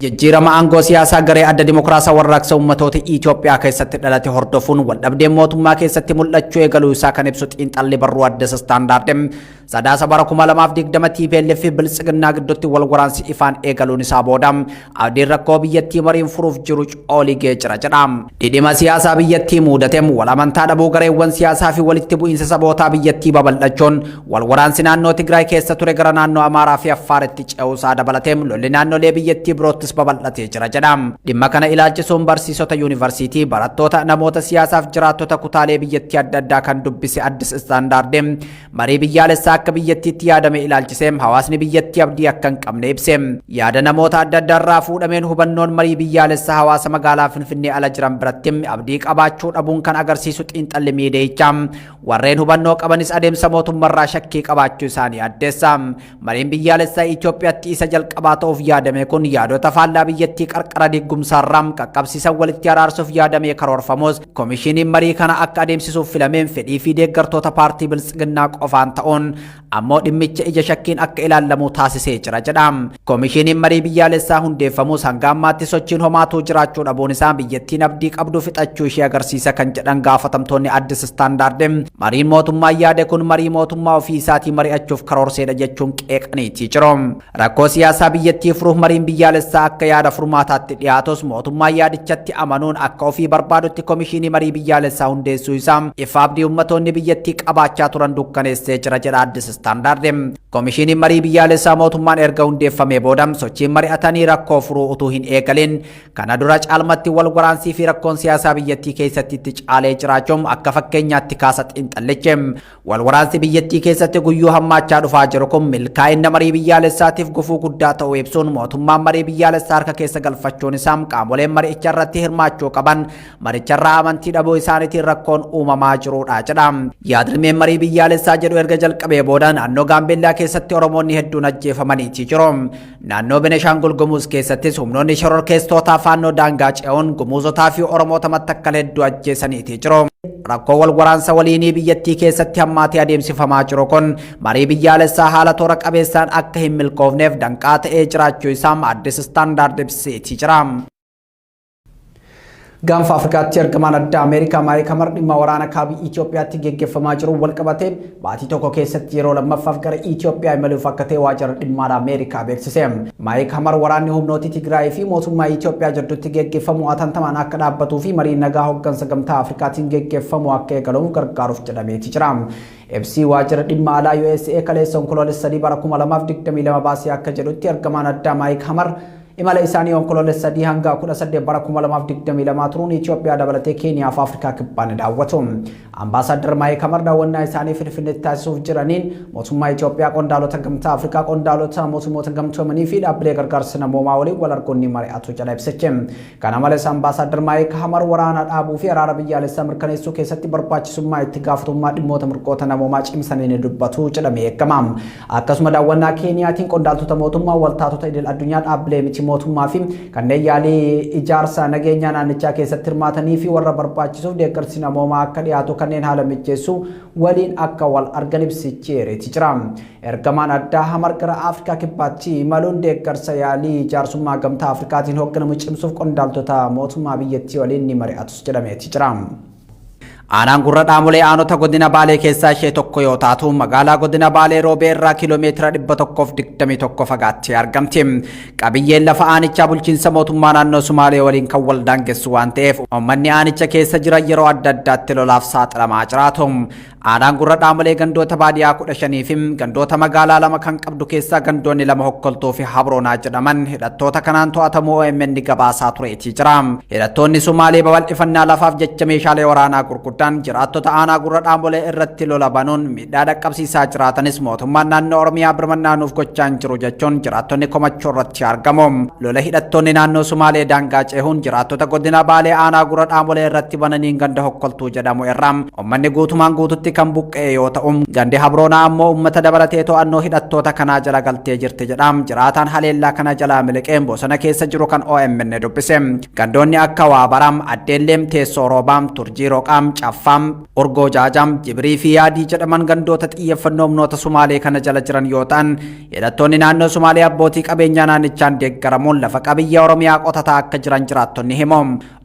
jijjiirama aangoo siyaasaa garee adda dimokiraasaa warraaqsa ummatoota Itoophiyaa keessatti dhalate hordofuun waldhabdeen mootummaa keessatti mul'achuu eegaluu isaa kan ibsu xiinxalli barruu Addis Istaandaard sadaasa bara 2020 TPLF fi Biltsiginnaa gidduutti wal waraansi ifaan eegaluun isaa booda abdiin rakkoo biyyattii mariin furuuf jiru cooligee jira jedha. Dhidhima siyaasaa biyyattii muudateem wal amantaa dhabuu gareewwan siyaasaa fi walitti bu'iinsa sabootaa biyyattii babal'achuun wal waraansi naannoo Tigraay keessa ture gara naannoo Amaaraa fi Affaaritti ce'uusaa dabalateem lolli naannolee biyyattii biroottis babal'atee jira jedha. Dhimma kana ilaalchisuun barsiisota yuunivarsiitii, barattoota, namoota siyaasaaf jiraattota kutaalee biyyattii adda addaa kan dubbise Addis Istaandaard marii biyyaalessaa akka biyyattiitti yaadame ilaalchisee hawaasni biyyattii abdii akka hin qabne ibse. Yaada namoota adda addaa irraa fuudhameen hubannoon marii biyyaalessaa hawaasa magaalaa Finfinnee ala jiran biratti abdii qabaachuu dhabuun kan agarsiisu xiinxalli miidiyaa warreen hubannoo qabanis adeemsa mootummaarraa shakkii qabaachuu isaanii addeessa. Mariin biyyaalessaa Itoophiyaatti isa jalqabaa ta'uuf yaadame kun yaadota faallaa biyyattii qarqara diggumsaarraa qaqqabsiisan walitti araarsuuf yaadamee karoorfamus koomishiniin marii kana akka adeemsisuuf filameen fedhii fi deeggartoota paartii Biltsiginnaa qofaan ta'uun ammoo dhimmicha ija shakkiin akka ilaalamu taasisee jira jedha. Koomishiniin marii biyyaalessaa hundeeffamus hanga ammaatti sochiin homaatuu jiraachuu dhabuun isaa biyyattiin abdii qabdu fixachuu ishee agarsiisa kan jedhan gaafatamtoonni Addis Istaandaard mariin mootummaa yaade kun marii mootummaa ofii isaatii mari'achuuf karoorseedha jechuun qeeqaniitii jiru. Rakkoo siyaasaa biyyattii furuuf mariin biyyaalessaa akka yaada furmaataatti dhiyaatus mootummaa yaadichatti amanuun akka ofii barbaadutti koomishinii marii biyyaalessaa hundeessuu isaa ifa abdii ummatoonni biyyattii qabaachaa turan dukkaneessee jira jedha Addis Istaandaard. Koomishiniin marii biyyaalessaa mootummaan erga hundeeffamee booda sochiin mari'atanii rakkoo furuu utuu hin eegalin kana dura caalmatti wal waraansii fi rakkoon siyaasaa biyyattii keessatti itti caalee jiraachuun akka fakkeenyaatti kaasa xiinxallichi. Wal waraansi biyyattii keessatti guyyuu hammaachaa dhufaa jiru kun milkaa'ina marii biyyaalessaatiif gufuu guddaa ta'uu ibsuun mootummaan marii biyyaalessaa harka keessa galfachuun isaa qaamoleen maricha irratti hirmaachuu qaban maricharraa amantii dhabuu isaaniitiin rakkoon uumamaa jirudha jedha. Yaadrimeen marii biyyaalessaa jedhu erga jalqabee booda naannoo Gaambeellaa keessatti Oromoonni hedduun ajjeefamaniitii jiru. Naannoo Beneshaangul Gumuz keessattis humnoonni shororkeessitootaa faannoo daangaa ce'uun Gumuzotaa fi Oromoota Matakkal hedduu ajjeesaniitii jiru. Rakkoo wal waraansa waliinii biyyattii keessatti hammaatee adeemsifamaa jiru kun marii biyyaalessaa haala toora qabeessaan akka hin milkoofneef danqaa ta'ee jiraachuu isaa Addis Istaandaard ibseetii jira. Gaanfa Afrikaatti ergamaan addaa Ameerikaa Maayik Hamar dhimma waraana kaabii Itoophiyaatti geggeeffamaa jiru wal qabatee baatii tokko keessatti yeroo lammaffaaf gara Itoophiyaa imaluuf akka ta'e waajjira dhimma Ameerikaa beeksise. Maayik Hamar waraanni humnooti Tigraay fi mootummaa Itoophiyaa jidduutti geggeeffamu atattamaan akka dhaabbatuu fi marii nagaa hooggansa gamtaa Afrikaatiin geggeeffamu akka eegaluuf gargaaruuf jedhameeti jira. FC waajjira dhimma alaa USA kaleessa onkoloolessa 2022 baasee akka jedhutti ergamaan addaa Maayik Hamar imala isaanii onkoloolessa 3 hanga 18 bara 2022 turuun Itoophiyaa dabalatee Keeniyaa fi Afrikaa kibbaan daawwatu. Ambaasaadder Maayik Hamar daawwannaa isaanii Finfinneetti taasisuuf jiraniin mootummaa Itoophiyaa qondaalota gamtaa Afrikaa qondaalota mootummoota gamtoomanii fi dhaabbilee gargaarsa namoomaa waliin wal arguun mari'atu jedha ibsichi. Kana malees ambaasaadder Maayik Hamar waraana dhaabuu fi araara biyyaalessaa mirkaneessuu keessatti barbaachisummaa itti gaafatamummaa dhimmoota mirgoota namoomaa cimsanii dubbatu jedhamee eegama. Akkasuma daawwannaa Keeniyaatiin qondaaltota mootummaa waltaatota idil addunyaa dhaabbilee miti mootummaa fi kanneen yaalii ijaarsa nageenyaa naannichaa keessatti hirmaatanii fi warra barbaachisuuf deeggarsi namoomaa akka dhiyaatu kanneen haala mijeessuu waliin akka wal argan ibsichi eereeti jira. Ergamaan addaa Hamar gara Afrikaa kibbaatti imaluun deeggarsa yaalii ijaarsummaa gamtaa Afrikaatiin hoogganamu cimsuuf qondaaltota mootummaa biyyattii waliin ni mari'atus jedhameeti jira. Aanaan gurra dhaamolee aanota godina Baalee keessaa ishee tokko yoo taatu magaalaa godina Baalee Roobee irraa kiiloomeetira 121 fagaattee argamti. Qabiyyeen lafa aanichaa bulchiinsa mootummaa naannoo Sumaalee waliin kan wal daangessu waan ta'eef uummanni aanicha keessa jiran yeroo adda addaatti lolaaf saaxilamaa jiraatu. Aanaan gurra dhaamolee gandoota baadiyyaa 15 fi gandoota magaalaa 2 kan qabdu keessaa gandoonni 2 hokkoltuu fi habroonaa jedhaman hidhattoota kanaan to'atamuu OMN gabaasaa tureetii jira. Hidhattoonni Sumaalee babal'ifannaa lafaaf jecha meeshaalee waraanaa gurguddaan jiraattota aanaa gurra dhaamolee irratti lola banuun miidhaa dhaqqabsiisaa jiraatanis mootummaan naannoo Oromiyaa birmannaa nuuf gochaa jiru jechuun jiraattonni komachoo irratti argamu. Lola hidhattoonni naannoo Sumaalee daangaa cehuun jiraattota godina Baalee aanaa gurra dhaamolee irratti bananiin ganda hokkoltuu jedhamu irraa uummanni guutumaan guututti kan buqqee yoo ta'u gandi Habroonaa ammoo uummata dabalatee to'annoo hidhattoota kanaa jala galtee jirti jedham jiraataan haleellaa kana jalaa miliqeen bosona keessa jiru kan OMN dubbise. Gandoonni akka Waabaram, Addeelleem, Teessoo Roobaam, Turjii Roqaam, Caffaam, Urgoo Jaajam, Jibrii fi Yaadii jedhaman gandoota xiyyeeffannoo humnoota Sumaalee kana jala jiran yoo ta'an hidhattoonni naannoo Sumaalee abbootii qabeenyaa naannichaan deeggaramuun lafa qabiyyee Oromiyaa qotataa akka jiran jiraattonni himu.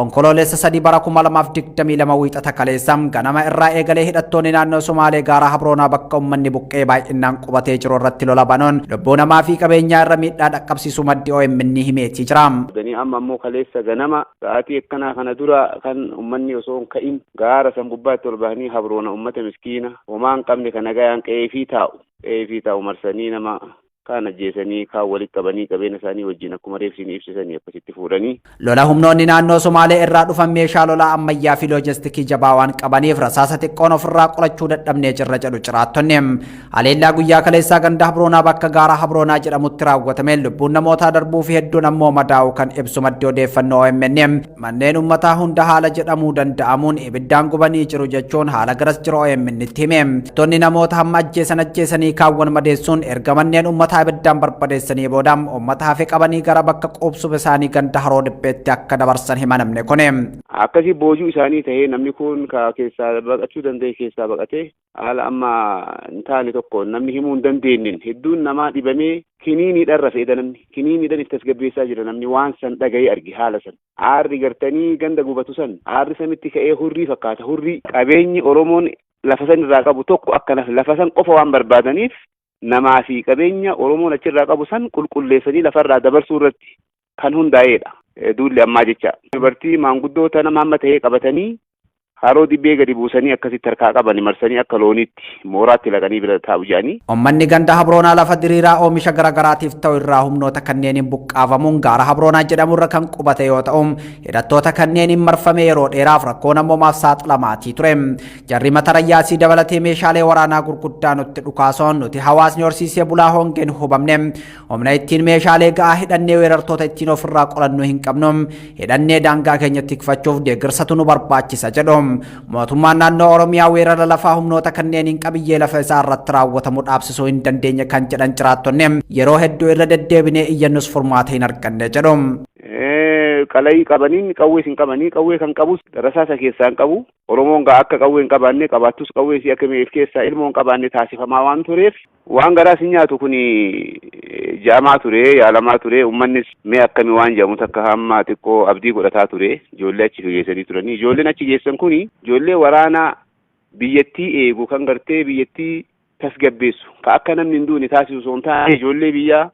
Onkoloolessa 3 bara 2022 wiixata kaleessam ganama irraa eegalee hidhattoonni naannoo Sumaalee gaara Habroonaa bakka uummanni buqqee baay'inaan qubatee jiru irratti lola banuun lubbuu namaa fi qabeenyaa irra miidhaa dhaqqabsiisu maddi OMN himeetii jira. Danii amma ammoo kaleessa ganama sa'aatii akkanaa kana dura kan uummanni osoo hin ka'in gaara san gubbaatti ol bahanii Habroona uummata miskiina homaa hin qabne kana gayaan qe'ee fi taa'u marsanii nama kaan ajjeesanii kaan walitti qabanii qabeenya isaanii wajjin akkuma reefsanii ibsisanii akkasitti fuudhanii. Lola humnoonni naannoo Sumaalee irraa dhufan meeshaa lolaa ammayyaa fi loojistikii jabaa waan qabaniif rasaasa xiqqoon ofirraa qolachuu dadhabnee jirra jedhu jiraattonni. Haleellaa guyyaa kaleessaa ganda Habroonaa bakka gaara Habroonaa jedhamutti raawwatameen lubbuun namootaa darbuu fi hedduun ammoo madaa'u kan ibsu maddi odeeffannoo OMN. Manneen uummataa hunda haala jedhamuu danda'amuun ibiddaan gubanii jiru jechuun haala garas jiru OMN itti hime. Tonni namoota hamma ajjeesanii kaawwan madeessuun erga manneen uummataa ibiddaan barbadeessanii booda uummata hafe qabanii gara bakka qubsuma isaanii ganda Haroo Dhibbeetti akka dabarsan hima namni kun. Akkasii boojuu isaanii ta'ee namni kun keessaa baqachuu danda'e keessaa baqatee haala amma hin taane tokko namni himuu hin dandeenye hedduun namaa dhibamee kiniiniidhaan rafeedha namni kiniiniidhaan itti tasgabbeessaa jira namni waan san dhaga'ee arge haala san aarri gartanii ganda gubatu san aarri samitti ka'ee hurrii fakkaata hurrii qabeenyi Oromoon lafa san irraa qabu tokko akkana lafa san qofa waan barbaadaniif namaa fi qabeenya Oromoon achirraa qabu san qulqulleessanii lafarraa dabarsuu irratti kan hundaa'edha. Duulli ammaa jecha dubartii maanguddoota nama amma ta'ee qabatanii Haroo Dibbee gadi buusanii akkasitti harkaa qaban marsanii akka looniitti mooraatti laqanii bira taa'u jedhanii. Uummanni ganda Habroonaa lafa diriiraa oomisha garaagaraatiif ta'u irraa humnoota kanneeniin buqqaafamuun gaara Habroonaa jedhamurra kan qubate yoo ta'u hidhattoota kanneeniin marfamee yeroo dheeraaf rakkoo namoomaaf saaxilamaatii ture. Jarri matarayyaasii dabalatee meeshaalee waraanaa gurguddaa nutti dhukaasuun nuti hawaasni horsiisee bulaa hongeen hubamne humna ittiin meeshaalee ga'aa hidhannee weerartoota ittiin ofirraa qolannu hin qabnu hidhannee daangaa keenya tikfachuuf deeggarsatu nu barbaachisa jedhu. Mootummaan naannoo Oromiyaa weerara lafaa humnoota kanneeniin qabiyyee lafa isaa irratti raawwatamu dhaabsisuu hin dandeenye kan jedhan jiraattonni yeroo hedduu irra deddeebinee iyyannus furmaata hin arganne jedhu. Qala'ii qabaniin qawwee hin qabanii qawwee kan qabus rasaasa keessaa hin qabu Oromoon gaa akka qawwee hin qabaanne qabaattus qawwee si akka meef keessaa ilmoo hin qabaanne taasifamaa waan tureef waan garaas hin nyaatu kun jaamaa ture yaalamaa ture uummannis mee akkami waan jedhamu takka hamma xiqqoo abdii godhataa ture ijoollee achi geessanii turanii ijoolleen achi geessan kun ijoollee waraanaa biyyattii eegu kan gartee biyyattii tasgabbeessu ka akka namni hin duune taasisu osoo hin taane ijoollee biyyaa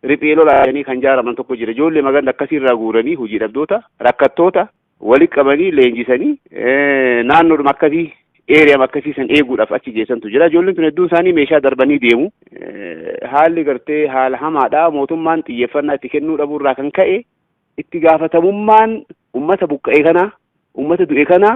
riphee lolaanii kan jaaraman tokko jira ijoollee magaalaa akkasiirraa guuranii hojii dhabdoota rakkattoota walitti qabanii leenjisanii naannoodhuma akkasii eeriyam akkasii san eeguudhaaf achi geessantu jira ijoolleen tun hedduun isaanii meeshaa darbanii deemu haalli gartee haala hamaadha mootummaan xiyyeeffannaa itti kennuu dhabuurraa kan ka'e itti gaafatamummaan ummata buqqa'e kana ummata du'e kana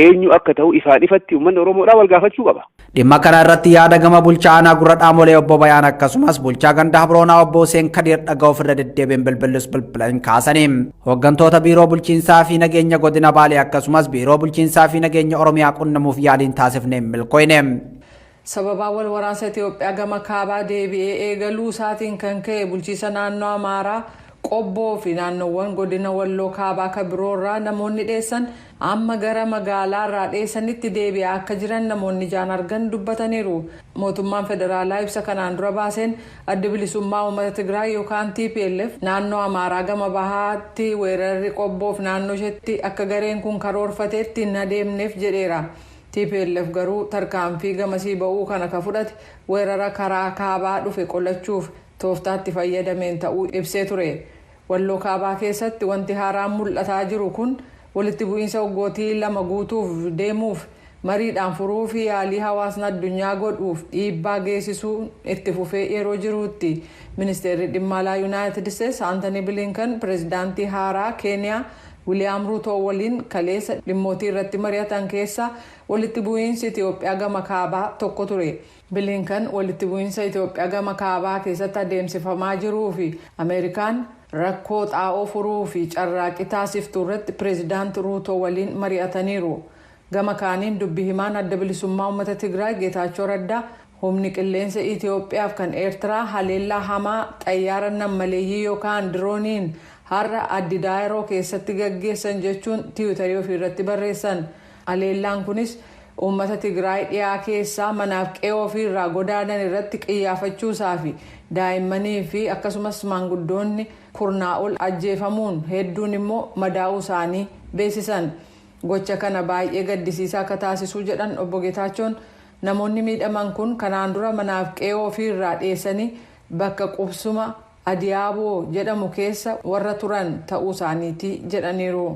eenyu akka ta'u ifaan ifatti uummanni Oromoodhaa wal gaafachuu qaba. Dhimma kana irratti yaada gama bulchaa aanaa Gurra Dhaamolee obbo Bayaan akkasumas bulchaa ganda Habroonaa obbo Huseen Kadir dhaga'uuf irra deddeebiin bilbilan kaasanii hooggantoota biiroo bulchiinsaa fi nageenya godina Baalee akkasumas biiroo bulchiinsaa fi nageenya Oromiyaa qunnamuuf yaaliin taasifnee milkooyne. Sababa wal waraansa Itoophiyaa gama kaabaa deebi'ee eegaluu isaatiin kan ka'e bulchiinsa naannoo Amaaraa qobboo fi naannoowwan godina Walloo kaabaa kan biroorraa namoonni dheessan amma gara magaalaarraa dheessanitti deebi'aa akka jiran namoonni ijaan argan dubbataniiru. Mootummaan federaalaa ibsa kanaan dura baaseen adda bilisummaa uummata Tigraay yookaan TPLF naannoo Amaaraa gama bahaatti weerarri qobboof naannoo isheetti akka gareen kun karoorfateetti hin adeemneef jedheera. TPLF garuu tarkaanfii gamasii ba'uu kana ka fudhate weerara karaa kaabaa dhufe qolachuuf tooftaatti fayyadameen ta'uu ibsee ture. Walloo kaabaa keessatti wanti haaraan mul'ataa jiru kun walitti bu'iinsa waggootii 2 guutuuf deemuuf mariidhaan furuu fi yaalii hawaasni addunyaa godhuuf dhiibbaa geessisuun itti fufee yeroo jiruutti ministeerri dhimma alaa Yuunaayitid Isteets Anthony Blinken pireezidaantii haaraa Keeniyaa William Ruto waliin kaleessa dhimmootii irratti mari'atan keessa walitti bu'iinsi Itoophiyaa gama kaabaa tokko ture. Blinken walitti bu'iinsa Itoophiyaa gama kaabaa keessatti adeemsifamaa jiruu fi Ameerikaan rakkoo xaa'oo furuu fi carraaqii taasiftuu irratti pireezidaantii Ruto waliin mari'ataniiru. Gama kaaniin dubbii himaan adda bilisummaa uummata Tigraay Geetaachoo Raddaa humni qilleensa Itoophiyaaf kan Eertiraa haleellaa hamaa xayyaara nammaleeyyii yookaan dirooniin har'a Addidaayiroo keessatti gaggeessan jechuun tiwiitarii ofiirratti barreessan. Haleellaan kunis uummata Tigraay dhiyaa keessaa manaaf qe'ee ofiirraa godaanan irratti qiyyaafachuusaa fi daa'immanii fi akkasumas maanguddoonni kurnaa ol ajjeefamuun hedduun immoo madaa'uu isaanii beeksisan. Gocha kana baay'ee gaddisiisaa akka taasisuu jedhan obbo Geetaachoon namoonni miidhaman kun kanaan dura manaaf qe'ee ofiirraa dheessanii bakka qubsuma Adiyaaboo jedhamu keessa warra turan ta'uu isaaniiti jedhaniiru.